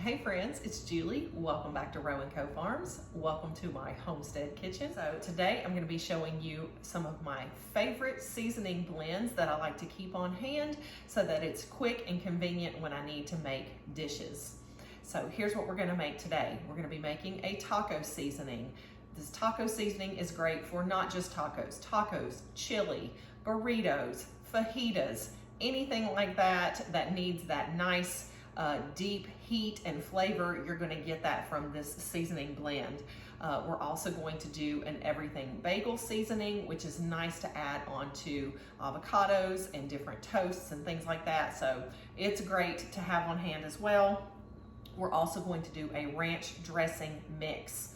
Hey friends, it's Julie. Welcome back to Row & Co Farms. Welcome to my homestead kitchen. So today I'm going to be showing you some of my favorite seasoning blends that I like to keep on hand so that it's quick and convenient when I need to make dishes. So here's what we're going to make today. We're going to be making a taco seasoning. This taco seasoning is great for not just tacos, chili, burritos, fajitas, anything like that that needs that nice deep heat and flavor. You're going to get that from this seasoning blend. We're also going to do an everything bagel seasoning, which is nice to add onto avocados and different toasts and things like that. So it's great to have on hand as well. We're also going to do a ranch dressing mix.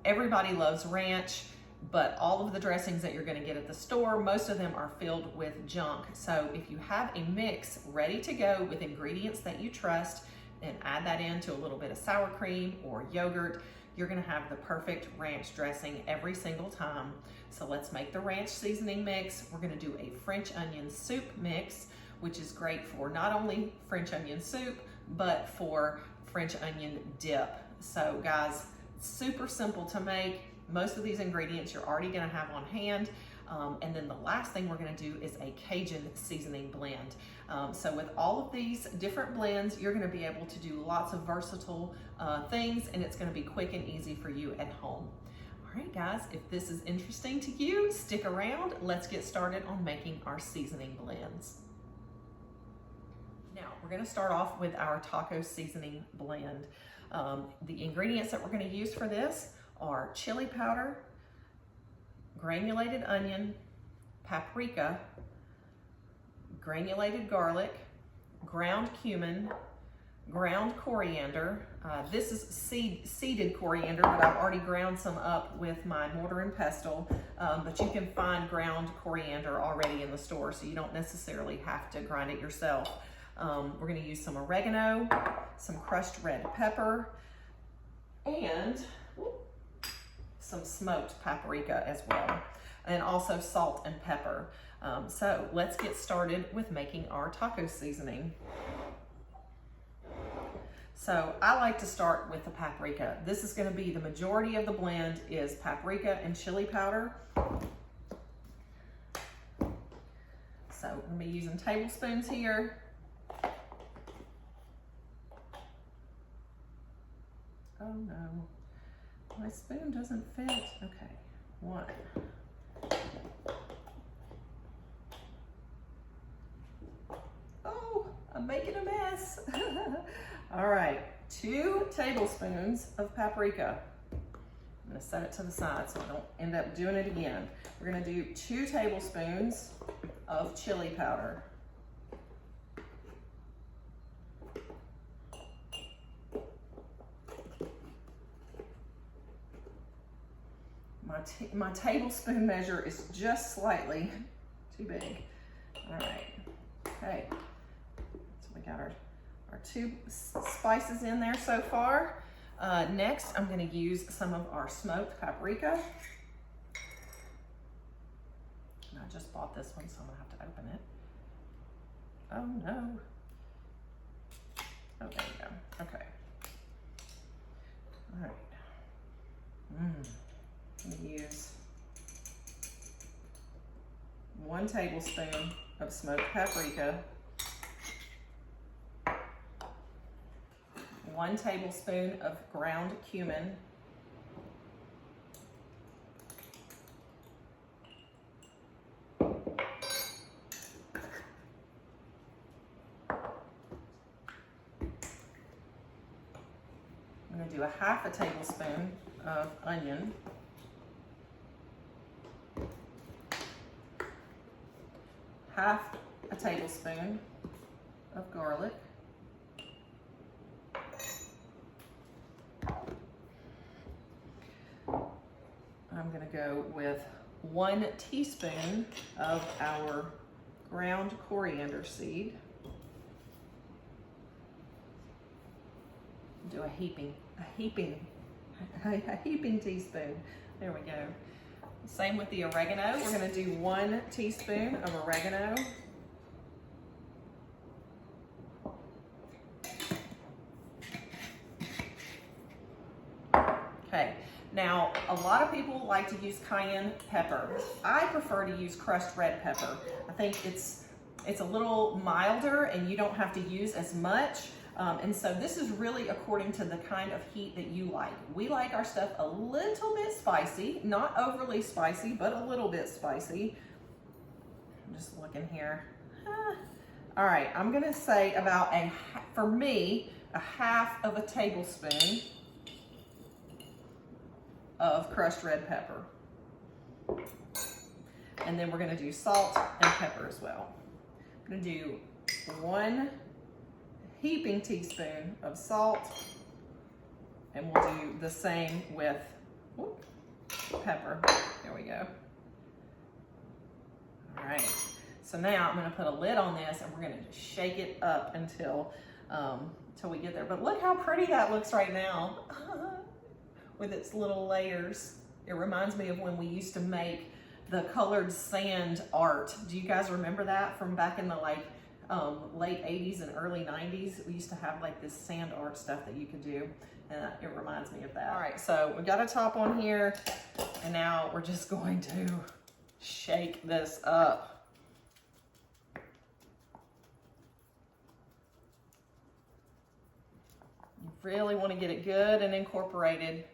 Everybody loves ranch, but all of the dressings that you're going to get at the store, most of them are filled with junk. So if you have a mix ready to go with ingredients that you trust, and add that into a little bit of sour cream or yogurt, you're going to have the perfect ranch dressing every single time. So let's make the ranch seasoning mix. We're going to do a French onion soup mix, which is great for not only French onion soup, but for French onion dip. So guys, super simple to make. Most of these ingredients you're already going to have on hand. And then the last thing we're going to do is a Cajun seasoning blend. So with all of these different blends, you're going to be able to do lots of versatile things, and it's going to be quick and easy for you at home. All right, guys, if this is interesting to you, stick around. Let's get started on making our seasoning blends. Now, we're going to start off with our taco seasoning blend. The ingredients that we're going to use for this are chili powder, granulated onion, paprika, granulated garlic, ground cumin, ground coriander. This is seeded coriander, but I've already ground some up with my mortar and pestle, but you can find ground coriander already in the store, so you don't necessarily have to grind it yourself. We're going to use some oregano, some crushed red pepper, and some smoked paprika as well, and also salt and pepper. So let's get started with making our taco seasoning. So I like to start with the paprika. This is going to be the majority of the blend is paprika and chili powder. So I'm going to be using tablespoons here. Oh no. My spoon doesn't fit. Okay, one. Oh, I'm making a mess. All right, 2 tablespoons of paprika. I'm gonna set it to the side so I don't end up doing it again. We're gonna do 2 tablespoons of chili powder. My tablespoon measure is just slightly too big. All right, okay. So we got our 2 spices in there so far. Next, I'm gonna use some of our smoked paprika. And I just bought this one, so I'm gonna have to open it. Oh no. Oh, there we go, okay. All right. I'm going to use 1 tablespoon of smoked paprika, 1 tablespoon of ground cumin, 1/2 tablespoon of onion, 1/2 tablespoon of garlic, I'm going to go with 1 teaspoon of our ground coriander seed. Do a heaping teaspoon. There we go. Same with the oregano. We're gonna do 1 teaspoon of oregano. Okay, now a lot of people like to use cayenne pepper. I prefer to use crushed red pepper. I think it's a little milder and you don't have to use as much. And so this is really according to the kind of heat that you like. We like our stuff a little bit spicy, not overly spicy, but a little bit spicy. I'm just looking here. All right, I'm gonna say about for me, a half of a tablespoon of crushed red pepper. And then we're gonna do salt and pepper as well. I'm gonna do 1 heaping teaspoon of salt, and we'll do the same with pepper. There we go. All right, so now I'm gonna put a lid on this and we're gonna just shake it up until we get there. But look how pretty that looks right now with its little layers. It reminds me of when we used to make the colored sand art. Do you guys remember that from back in the late 80s and early 90s? We used to have like this sand art stuff that you could do, and it reminds me of that. All right, so we've got a top on here, and now we're just going to shake this up. You really want to get it good and incorporated.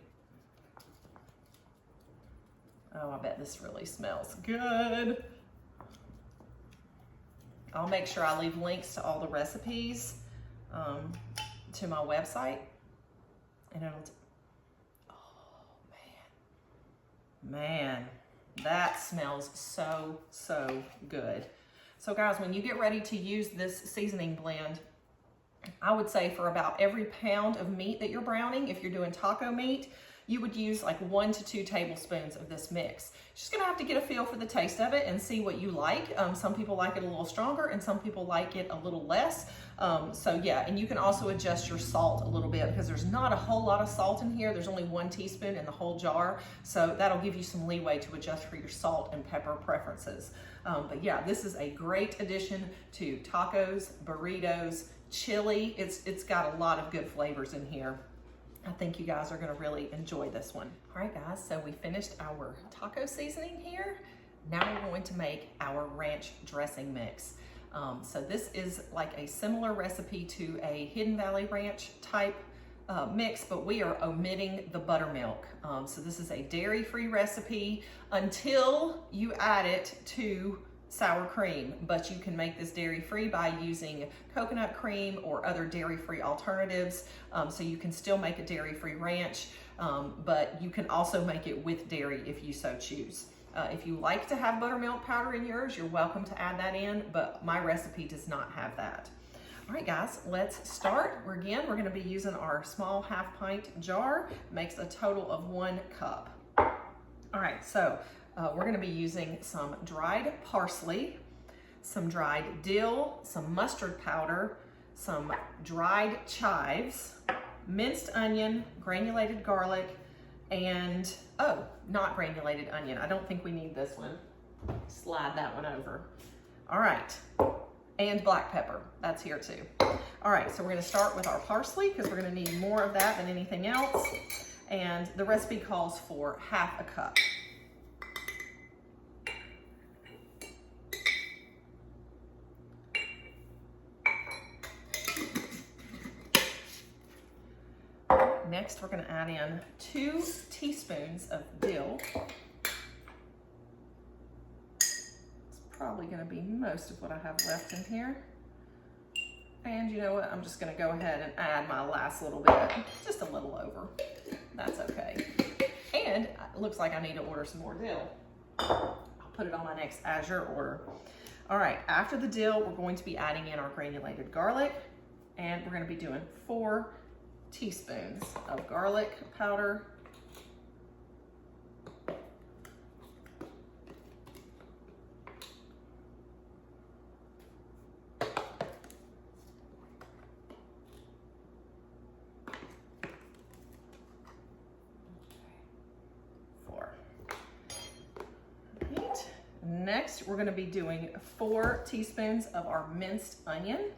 Oh, I bet this really smells good. I'll make sure I leave links to all the recipes to my website. And it'll, oh man, that smells so, so good. So guys, when you get ready to use this seasoning blend, I would say for about every pound of meat that you're browning, if you're doing taco meat, you would use like 1 to 2 tablespoons of this mix. You're just gonna have to get a feel for the taste of it and see what you like. Some people like it a little stronger and some people like it a little less. So yeah, and you can also adjust your salt a little bit because there's not a whole lot of salt in here. There's only 1 teaspoon in the whole jar. So that'll give you some leeway to adjust for your salt and pepper preferences. But yeah, this is a great addition to tacos, burritos, chili. It's got a lot of good flavors in here. I think you guys are gonna really enjoy this one. All right guys, so we finished our taco seasoning here. Now we're going to make our ranch dressing mix. So this is like a similar recipe to a Hidden Valley Ranch type mix, but we are omitting the buttermilk. So this is a dairy-free recipe until you add it to sour cream, but you can make this dairy-free by using coconut cream or other dairy-free alternatives. So you can still make a dairy-free ranch, but you can also make it with dairy if you so choose. If you like to have buttermilk powder in yours, you're welcome to add that in, but my recipe does not have that. All right guys, let's start. We're gonna be using our small 1/2 pint jar, makes a total of 1 cup. All right, so we're gonna be using some dried parsley, some dried dill, some mustard powder, some dried chives, minced onion, granulated garlic, and, oh, not granulated onion. I don't think we need this one. Slide that one over. All right, and black pepper, that's here too. All right, so we're gonna start with our parsley because we're gonna need more of that than anything else. And the recipe calls for 1/2 cup. Next, we're gonna add in 2 teaspoons of dill. It's probably gonna be most of what I have left in here. And you know what? I'm just gonna go ahead and add my last little bit, just a little over. That's okay. And it looks like I need to order some more dill. I'll put it on my next Azure order. All right, after the dill, we're going to be adding in our granulated garlic, and we're gonna be doing 4 teaspoons of garlic powder, next we're gonna be doing 4 teaspoons of our minced onion.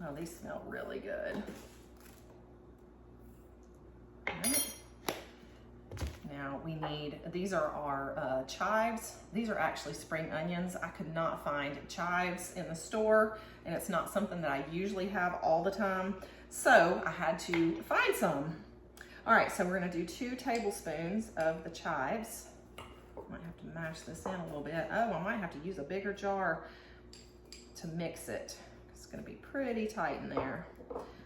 Oh, these smell really good. All right. Now we need, these are our chives. These are actually spring onions. I could not find chives in the store, and it's not something that I usually have all the time. So I had to find some. All right, so we're gonna do 2 tablespoons of the chives. Might have to mash this in a little bit. Oh, I might have to use a bigger jar to mix it. It's gonna be pretty tight in there.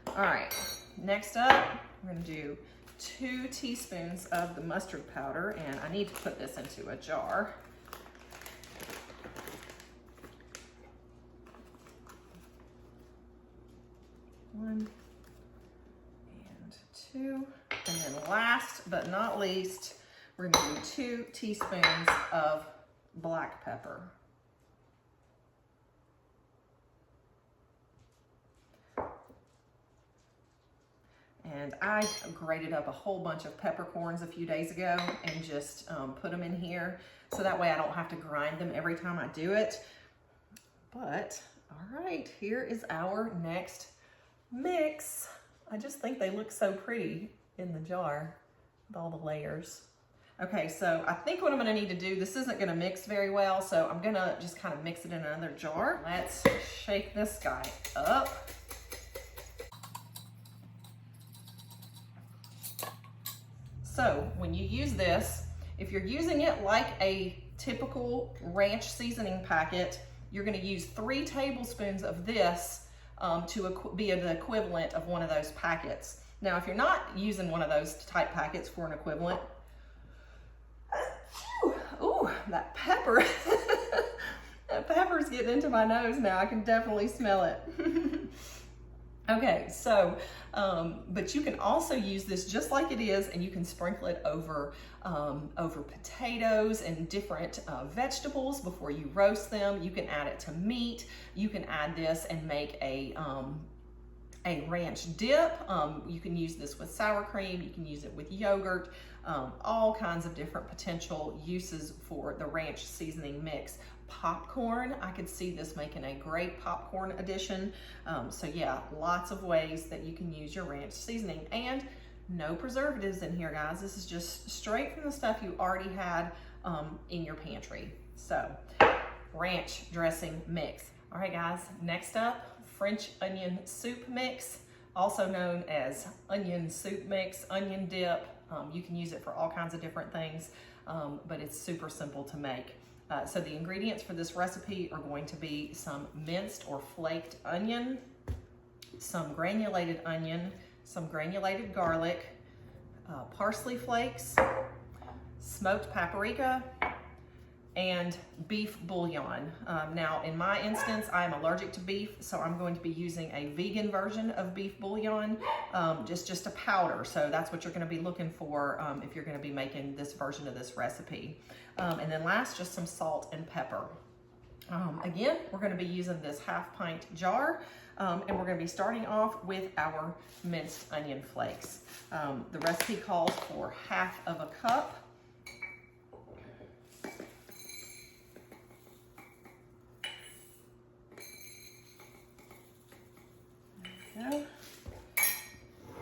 All right, next up, we're gonna do 2 teaspoons of the mustard powder, and I need to put this into a jar. One and 2. And then last but not least, we're gonna do 2 teaspoons of black pepper. And I grated up a whole bunch of peppercorns a few days ago and just put them in here. So that way I don't have to grind them every time I do it. But, all right, here is our next mix. I just think they look so pretty in the jar with all the layers. Okay, so I think what I'm gonna need to do, this isn't gonna mix very well, so I'm gonna just kind of mix it in another jar. Let's shake this guy up. So when you use this, if you're using it like a typical ranch seasoning packet, you're gonna use 3 tablespoons of this to be the equivalent of one of those packets. Now, if you're not using one of those type packets for an equivalent, ooh, that pepper, that pepper's getting into my nose now. I can definitely smell it. Okay, so, but you can also use this just like it is, and you can sprinkle it over, over potatoes and different vegetables before you roast them. You can add it to meat. You can add this and make a ranch dip. You can use this with sour cream. You can use it with yogurt. All kinds of different potential uses for the ranch seasoning mix. Popcorn, I could see this making a great popcorn addition. So yeah, lots of ways that you can use your ranch seasoning, and no preservatives in here, guys. This is just straight from the stuff you already had in your pantry. So ranch dressing mix. All right, guys, next up, French onion soup mix, also known as onion soup mix, onion dip. You can use it for all kinds of different things, but it's super simple to make. So the ingredients for this recipe are going to be some minced or flaked onion, some granulated onion, some granulated garlic, parsley flakes, smoked paprika, and beef bouillon. Now, in my instance, I'm allergic to beef, so I'm going to be using a vegan version of beef bouillon, just a powder. So that's what you're gonna be looking for if you're gonna be making this version of this recipe. And then last, just some salt and pepper. Again, we're gonna be using this 1/2 pint jar, and we're gonna be starting off with our minced onion flakes. The recipe calls for 1/2 cup. Go.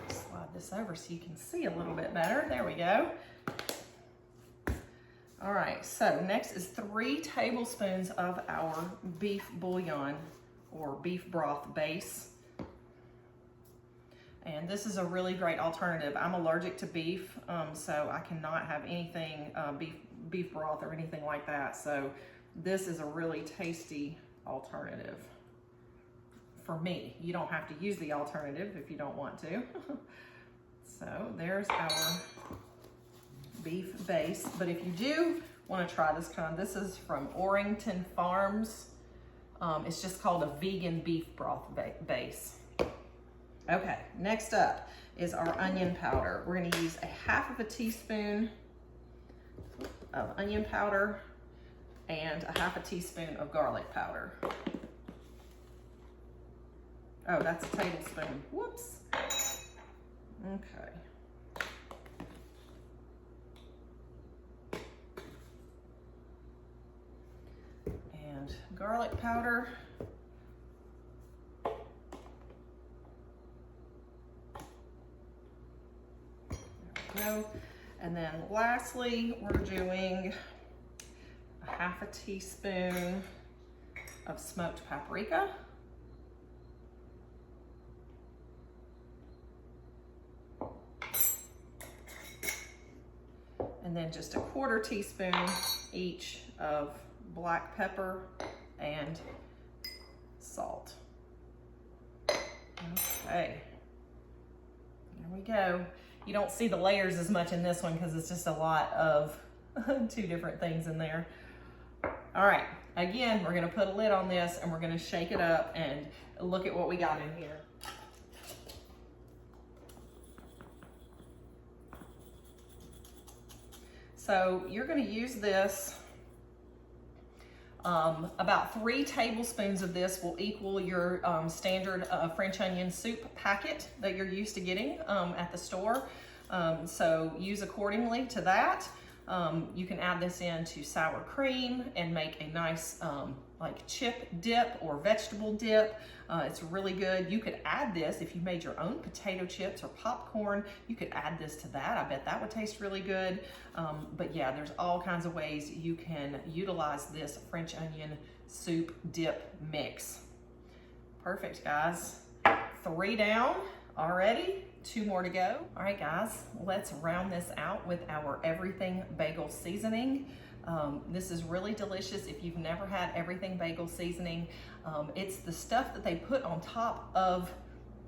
Slide this over so you can see a little bit better. There we go. All right, so next is 3 tablespoons of our beef bouillon or beef broth base. And this is a really great alternative. I'm allergic to beef, so I cannot have anything beef broth or anything like that. So this is a really tasty alternative. For me, you don't have to use the alternative if you don't want to. So there's our beef base. But if you do want to try this kind, this is from Orrington Farms. It's just called a vegan beef broth base. Okay, next up is our onion powder. We're going to use 1/2 teaspoon of onion powder and 1/2 teaspoon of garlic powder. Oh, that's a tablespoon. Whoops. Okay. And garlic powder. There we go. And then lastly, we're doing a half a teaspoon of smoked paprika. And then just a quarter teaspoon each of black pepper and salt. Okay, there we go. You don't see the layers as much in this one because it's just a lot of two different things in there. All right, again, we're gonna put a lid on this and we're gonna shake it up and look at what we got in here. So you're gonna use this, about 3 tablespoons of this will equal your standard French onion soup packet that you're used to getting at the store. So use accordingly to that. You can add this into sour cream and make a nice like chip dip or vegetable dip. It's really good. You could add this if you made your own potato chips or popcorn. You could add this to that. I bet that would taste really good. But yeah, there's all kinds of ways you can utilize this French onion soup dip mix. Perfect, guys. 3 down already. 2 more to go. All right, guys, let's round this out with our everything bagel seasoning. This is really delicious. If you've never had everything bagel seasoning, it's the stuff that they put on top of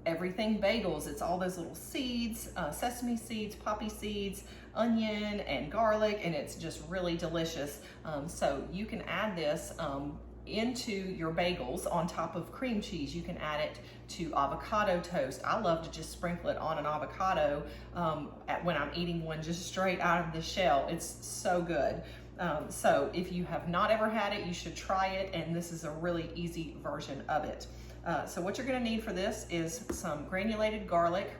everything bagels. It's all those little seeds, sesame seeds, poppy seeds, onion, and garlic, and it's just really delicious. So you can add this into your bagels on top of cream cheese. You can add it to avocado toast. I love to just sprinkle it on an avocado when I'm eating one just straight out of the shell. It's so good. So if you have not ever had it, you should try it, and this is a really easy version of it. So what you're gonna need for this is some granulated garlic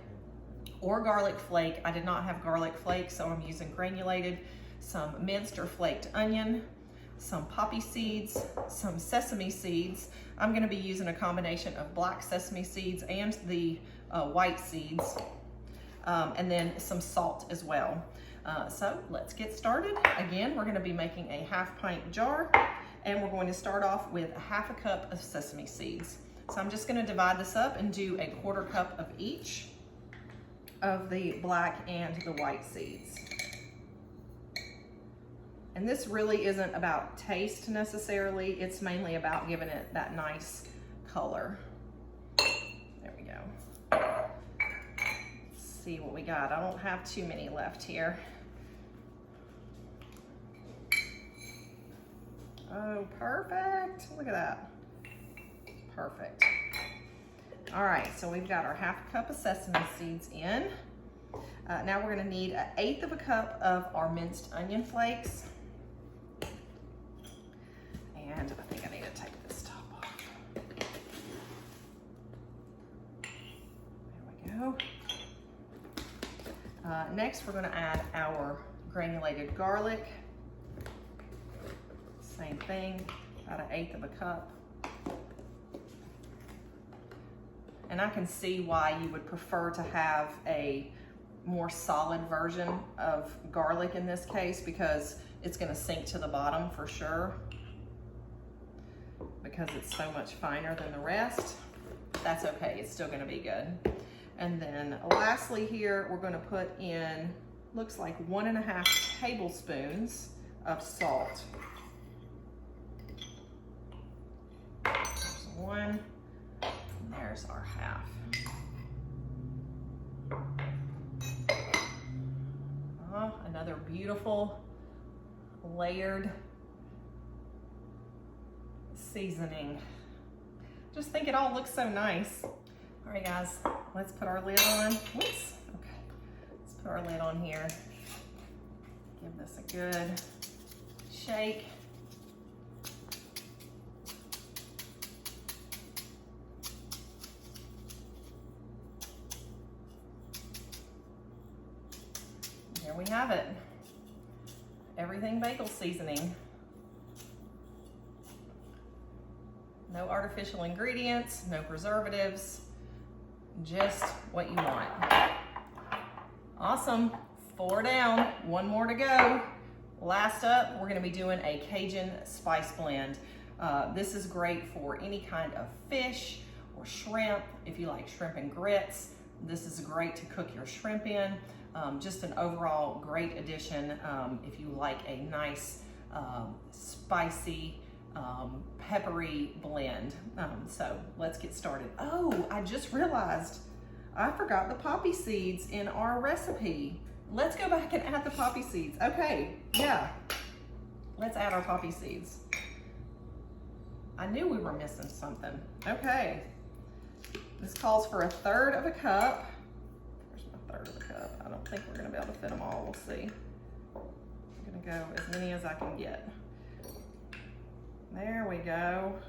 or garlic flake. I did not have garlic flake, so I'm using granulated, some minced or flaked onion, some poppy seeds, some sesame seeds. I'm gonna be using a combination of black sesame seeds and the white seeds, and then some salt as well. So let's get started. Again, we're gonna be making a 1/2 pint jar, and we're going to start off with 1/2 cup of sesame seeds. So I'm just gonna divide this up and do a 1/4 cup of each of the black and the white seeds. And this really isn't about taste necessarily, it's mainly about giving it that nice color. There we go. Let's see what we got. I don't have too many left here. Oh, perfect. Look at that. Perfect. All right, so we've got our 1/2 cup of sesame seeds in. Now we're gonna need 1/8 cup of our minced onion flakes. And I think I need to take this top off. There we go. Next, we're gonna add our granulated garlic. Same thing, about 1/8 cup. And I can see why you would prefer to have a more solid version of garlic in this case, because it's gonna sink to the bottom for sure, because it's so much finer than the rest. That's okay, it's still gonna be good. And then lastly here, we're gonna put in, looks like 1.5 tablespoons of salt. There's 1, and there's our 1/2. Another beautiful layered seasoning. Just think it all looks so nice. All right, guys, let's put our lid on. Whoops, okay. Let's put our lid on here. Give this a good shake. There we have it. Everything bagel seasoning. No artificial ingredients, no preservatives, just what you want. Awesome, 4 down, 1 more to go. Last up, we're gonna be doing a Cajun spice blend. This is great for any kind of fish or shrimp. If you like shrimp and grits, this is great to cook your shrimp in. Just an overall great addition if you like a nice, spicy, peppery blend. So let's get started. Oh, I just realized I forgot the poppy seeds in our recipe. Let's go back and add the poppy seeds. Okay, yeah, let's add our poppy seeds. I knew we were missing something. Okay, this calls for 1/3 cup. Where's my 1/3 cup? I don't think we're gonna be able to fit them all, we'll see. I'm gonna go as many as I can get. There we go.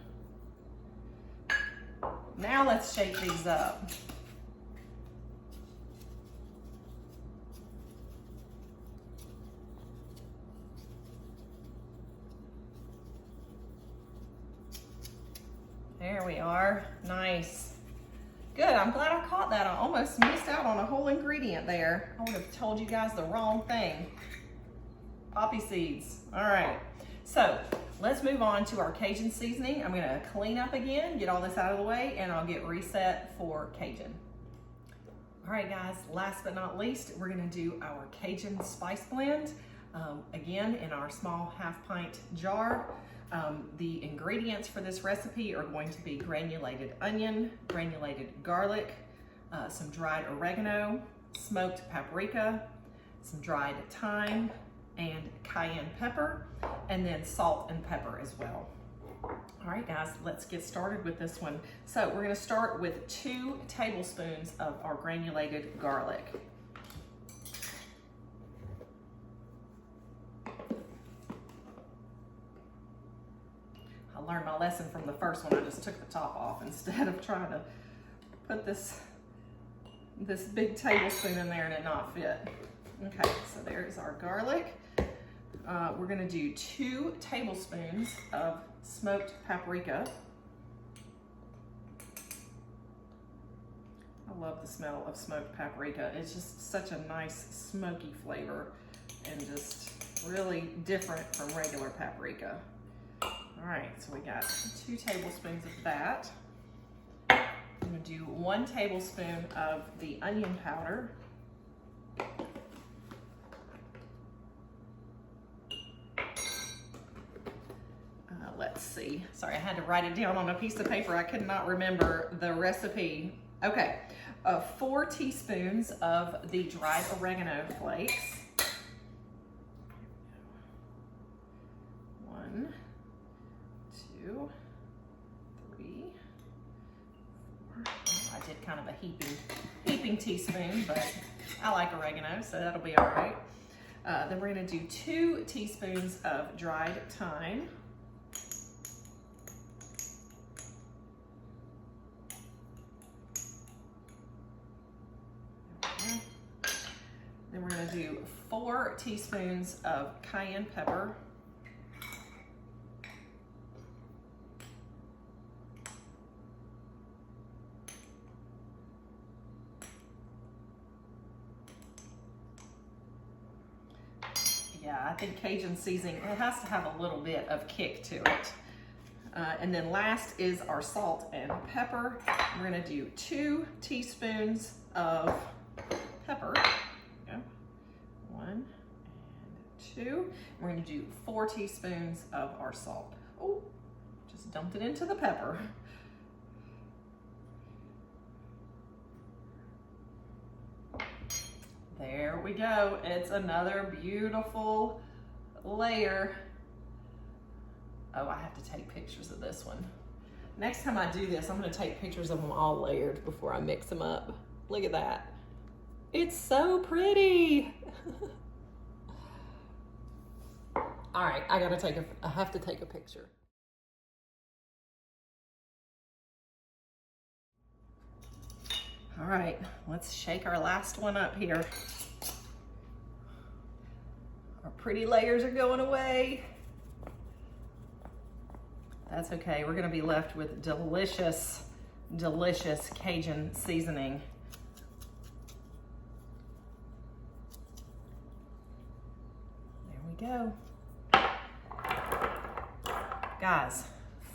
Now let's shake these up. There we are, nice. Good, I'm glad I caught that. I almost missed out on a whole ingredient there. I would have told you guys the wrong thing. Poppy seeds, all right. So let's move on to our Cajun seasoning. I'm gonna clean up again, get all this out of the way, and I'll get reset for Cajun. All right guys, last but not least, we're gonna do our Cajun spice blend. Again, in our small 1/2 pint jar. The ingredients for this recipe are going to be granulated onion, granulated garlic, some dried oregano, smoked paprika, some dried thyme, and cayenne pepper, and then salt and pepper as well. All right guys, let's get started with this one. So we're gonna start with 2 tablespoons of our granulated garlic. I learned my lesson from the first one. I just took the top off instead of trying to put this big tablespoon in there and it not fit. Okay, so there's our garlic. We're gonna do 2 tablespoons of smoked paprika. I love the smell of smoked paprika. It's just such a nice smoky flavor and just really different from regular paprika. All right, so we got 2 tablespoons of that. I'm gonna do 1 tablespoon of the onion powder. Let's see, sorry, I had to write it down on a piece of paper. I could not remember the recipe. Okay, 4 teaspoons of the dried oregano flakes. 1, 2, 3, 4. Oh, I did kind of a heaping teaspoon, but I like oregano, so that'll be all right. Then we're gonna do 2 teaspoons of dried thyme. Then we're gonna do 4 teaspoons of cayenne pepper. Yeah, I think Cajun seasoning, it has to have a little bit of kick to it. And then last is our salt and pepper. We're gonna do 2 teaspoons of pepper. Yeah. 1 and 2. We're gonna do 4 teaspoons of our salt. Oh, just dumped it into the pepper. There we go. It's another beautiful layer. Oh, I have to take pictures of this one. Next time I do this, I'm gonna take pictures of them all layered before I mix them up. Look at that. It's so pretty. All right, I have to take a picture. All right, let's shake our last one up here. pretty layers are going away. That's okay. We're gonna be left with delicious, delicious Cajun seasoning. There we go. Guys,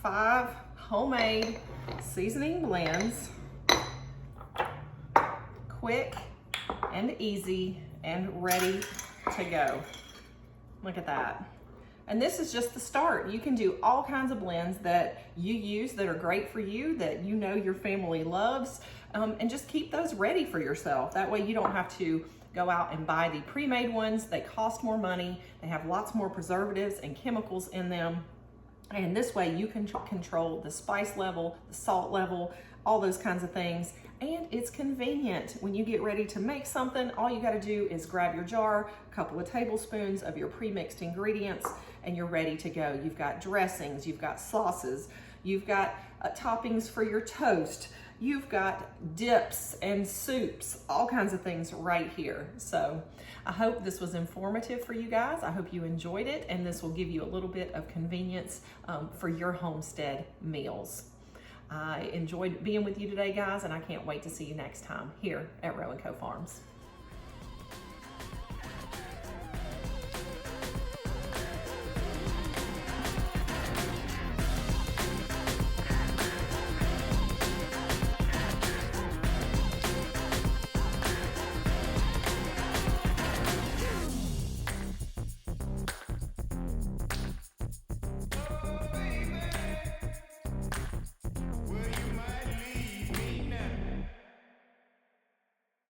5 homemade seasoning blends. Quick and easy and ready to go. Look at that. And this is just the start. You can do all kinds of blends that you use that are great for you, that you know your family loves, and just keep those ready for yourself. That way you don't have to go out and buy the pre-made ones. They cost more money. They have lots more preservatives and chemicals in them. And this way you can control the spice level, the salt level, all those kinds of things. And it's convenient. When you get ready to make something, all you gotta do is grab your jar, a couple of tablespoons of your pre-mixed ingredients, and you're ready to go. You've got dressings, you've got sauces, you've got toppings for your toast, you've got dips and soups, all kinds of things right here. So I hope this was informative for you guys. I hope you enjoyed it, and this will give you a little bit of convenience for your homestead meals. I enjoyed being with you today, guys, and I can't wait to see you next time here at Row & Co Farms.